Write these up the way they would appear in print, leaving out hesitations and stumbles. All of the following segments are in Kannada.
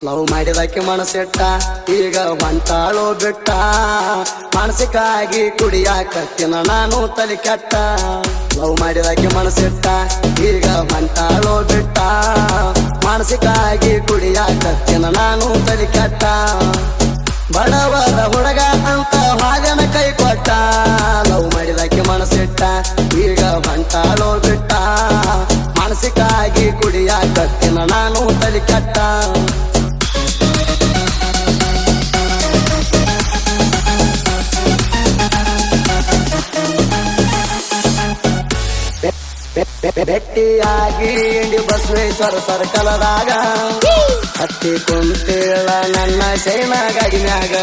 ಲವ್ ಮಾಡಿದಕ್ಕೆ ಮನಸ್ಸಿಟ್ಟ ಈಗ ಹೊಂಟಾಳೋ ಬಿಟ್ಟ ಮಾನಸಿಕಾಗಿ ಕುಡಿಯಾಕತ್ತಿನ ನಾನು ತಲೆ ಕೆಟ್ಟ ಲವ್ ಮಾಡಿದಕ್ಕೆ ಮನಸ್ಸಿಟ್ಟ ಈಗ ಹೊಂಟಾಳೋ ಬಿಟ್ಟ ಮಾನಸಿಕಾಗಿ ಕುಡಿಯಾಕತ್ತಿನ ನಾನು ತಲೆ ಕೆಟ್ಟ ಬಡವರ ಹುಡುಗ ಅಂತ ಹಾಗನ ಕೈ ಕೊಟ್ಟ ಲವ್ ಮಾಡಿದಕ್ಕೆ ಮನಸ್ಸಿಟ್ಟ ಈಗ ಹೊಂಟಾಳೋ ಬಿಟ್ಟ ಮಾನಸಿಕಾಗಿ ಕುಡಿಯಾಕತ್ತಿನ ನಾನು ತಲೆ ಕೆಟ್ಟ ಬೆಟ್ಟಿಯಾಗಿ ಇಂಡಿ ಬಸವೇಶ್ವರ ಸರ್ಕಲದಾಗ ಹತ್ತಿ ಕುಂತೇಳ ನನ್ನ ಶೈನ ಗಾಡಿ ಮ್ಯಾಗ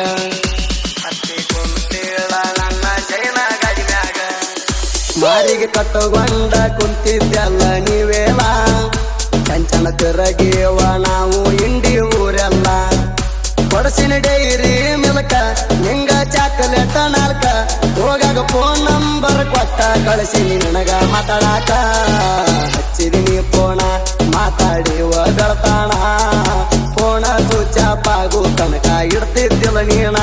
ಹತ್ತಿ ಕುಂತೇಳ ನನ್ನ ಶೈನ ಗಾಡಿ ಮ್ಯಾಗ ಮಾರಿಗೆ ಕಟ್ಟುಕೊಂಡ ಕುಂತಿದ್ದೆಲ್ಲ ನೀವೇಲ ಚಂಚನ ತಿರಗೇವ ನಾವು ಇಂಡಿ ಊರೆಲ್ಲ ಕೊಡಸಿನ ಡೈರಿ ಮಿಲ್ಕ ನಿಂಗ ಚಾಕಲೇಟ ನಾಲ್ಕ ಹೋಗಾಗ ಫೋನ್ ನಂಬರ್ ಕೊಟ್ಟ ಕಳಿಸಿನಿ ನನಗ ಮಾತಾಡಾಕ ಹಚ್ಚಿದಿನಿ ಫೋನ ಮಾತಾಡಿವ ಗಳತಾಣ ಫೋನ ಸ್ವಿಚ್ ಆಫ್ ಆಗು ತನಕ ಇಡ್ತಿದ್ದಿಲ್ಲ ನೀಣ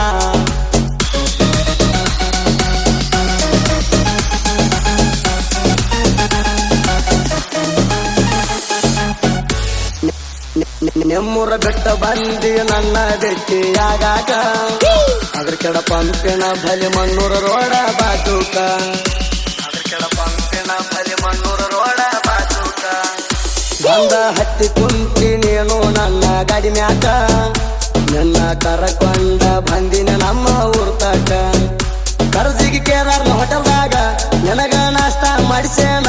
ನೆಮ್ಮೂರ ಬೆಟ್ಟ ಬಂದಿ ನನ್ನ ಭೇಟಿಯಾಗಾಕ ಅದ್ರ ಕೆಡ ಪಂಪಿನ ಬಲಿ ಮಣ್ಣೂರ ರೋಡ ಬಾಜೂಕ ಅದ್ರ ಕೆಡ ಪಂಪಿನ ಬಲಿ ಮಣ್ಣೂರ ರೋಡ ಬಾಜೂಕ ಬಂದ ಹತ್ತಿ ಕುಂತಿ ನೀನು ನನ್ನ ಗಾಡಿ ಮ್ಯಾಕ ನನ್ನ ಕರಕೊಂಡ ಬಂದಿನ ನಮ್ಮ ಊರ್ ತಕ ಕರ್ಜಿಗೆ ಕೇದಾರ್ನ ಹೋಟೆಲ್ದಾಗ ನನಗ ನಾಷ್ಟ ಮಾಡಿಸೇನ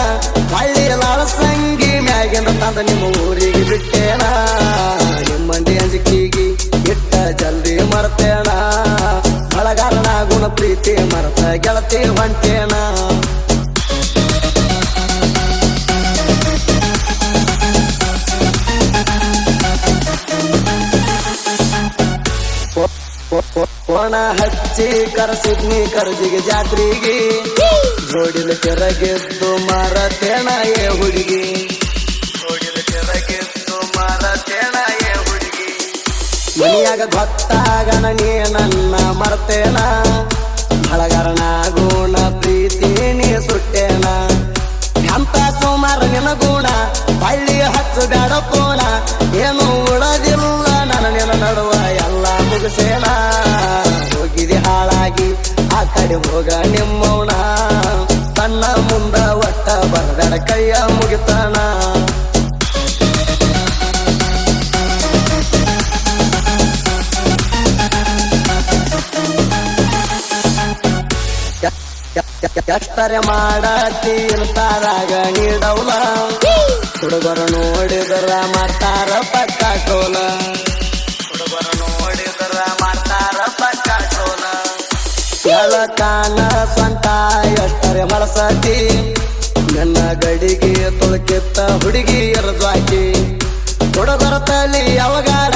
ಹಳ್ಳಿ ಲಾಳಸಂಗಿ ಮ್ಯಾಗಿಂದ ತಂದ ನಿಮ್ಮ ಊರಿಗೆ ಬಿಟ್ಟೇನ ನಿಮ್ಮಂದಿ ಅಂಜಿಕೆಗೆ ಇಟ್ಟ ಜಲ್ದಿ ಮರ್ತೇಣ ಬಳಗಾರನ ಗುಣ ಪ್ರೀತಿ ಮರ್ತ ಗೆಳತಿ ಹೊಂಟೇನ ಫೋನ ಹಚ್ಚಿ ಕರೆಸಿದ್ನಿ ಕರ್ಜಿಗೆ ಜಾತ್ರೆಗೆ ಜೋಡಿಲು ಕೆರಗೆದ್ದು ಮಾರತೇಣ ಏ ಹುಡುಗಿ ಜೋಡಿಲು ಕೆರಗೆದ್ದು ಮಾರತೇಣ ಏ ಹುಡುಗಿ ಮನಿಯಾಗ ಗೊತ್ತಾಗಣ ನೀ ನನ್ನ ಮರ್ತೇನ ಬಳಗಾರನ ಗುಣ ಪ್ರೀತಿ ನೀ ಸುಟ್ಟೇನ ಎಂತ ಸುಮಾರ ನಿನ ಗುಣ ಬಳ್ಳಿ ಹಚ್ಚು ಬೇಡ ಪೋಣ ಏನು ಉಳದಿಲ್ಲ ನನ್ನ ನಿನ ನಡುವ ಎಲ್ಲ ಮುಗಿಸೇನ ಹೋಗಿದೆ ಹಾಳಾಗಿ ಆ ಕಡೆ ಹೋಗ ನಿಮ್ಮವನ ತನ್ನ ಮುಂದ ಒಟ್ಟ ಬರಬೇಡ ಕೈಯ ಮುಗಿತಾನ ಎಷ್ಟರೆ ಮಾಡತಿ ಇರ್ತಾರಾಗ ನೀಡವಲ ಹುಡುಗರು ನೋಡಿದರ ಮಾಡ್ತಾರ ಪಕ್ಕ ಟೋಲ ಹುಡುಗರು ನೋಡಿದರ ಮಾಡ್ತಾರ ಪಕ್ಕ ಟೋಲ ಎಳಕಾನ ಸ್ವಂತ ಎಷ್ಟರೆ ಬಳಸತಿ ನನ್ನ ಗಡಿಗೆ ತುಳುಕಿತ್ತ ಹುಡುಗಿ ಎರದ್ವಾಕಿ ಹುಡುಗರ ತಲಿ ಅವಗಾರ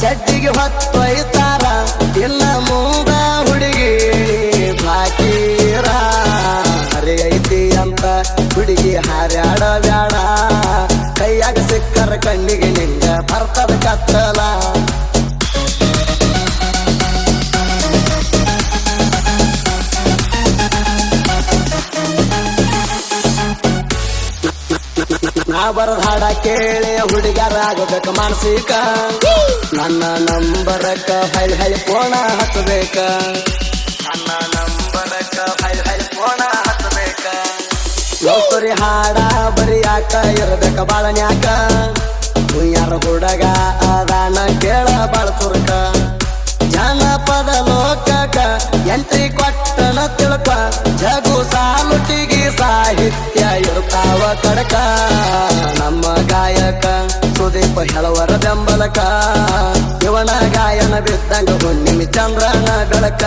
ಶೆಡ್ಡಿಗೆ ಹೊತ್ತೊಯ್ತಾರ ಇಲ್ಲ ಮುಂದ ಹುಡುಗಿ ಬಾಕೀರ ಹರಿ ಐತಿ ಅಂತ ಹುಡುಗಿ ಹಾರ್ಯಾಡ ಬ್ಯಾಡ ಕೈಯಾಗ ಸಿಕ್ಕರ ಕಣ್ಣಿಗೆ ನಿಂಗ ಬರ್ತದ ಕತ್ತಲ ನಾ ಬರದ ಹಾಡ ಕೇಳಿ ಹುಡುಗರಾಗಬೇಕ ಮಾನಸಿಕ ನನ್ನ ನಂಬರಕ್ಕ ಹಳಿ ಫೋನ ಹಚ್ಚಬೇಕ ನನ್ನ ನಂಬರಕ್ಕ ಹಳಿ ಫೋನ ಹಚ್ಚಬೇಕ ಲೋಕರಿ ಹಾಡ ಬರಿಯಾಕ ಇರಬೇಕ ಬಾಳನ್ಯಾಕ ಯಾರ ಹುಡುಗ ಅದಾನ ಕೇಳ ಬಾಳ ತುರ್ಕ ಜನಪದ ಲೋಕಕ ಎಂಟ್ರಿ ಕೊಟ್ಟನ ತಿಳ್ಕ ಜಗು ಸಾಲುಟಿಗಿ ಸಾಹಿತ್ಯ ಇರ್ತಾವ ಕಡಕ ನಮ್ಮ ಗಾಯಕ ಸುದೀಪ ಹೇಳುವರ ಬೆಂಬಲಕ ಇವನ ಗಾಯನ ಬಿದ್ದಂಗ ಹುಣ್ಣಿಮೆ ಚಂದ್ರನ ಬೆಳಕ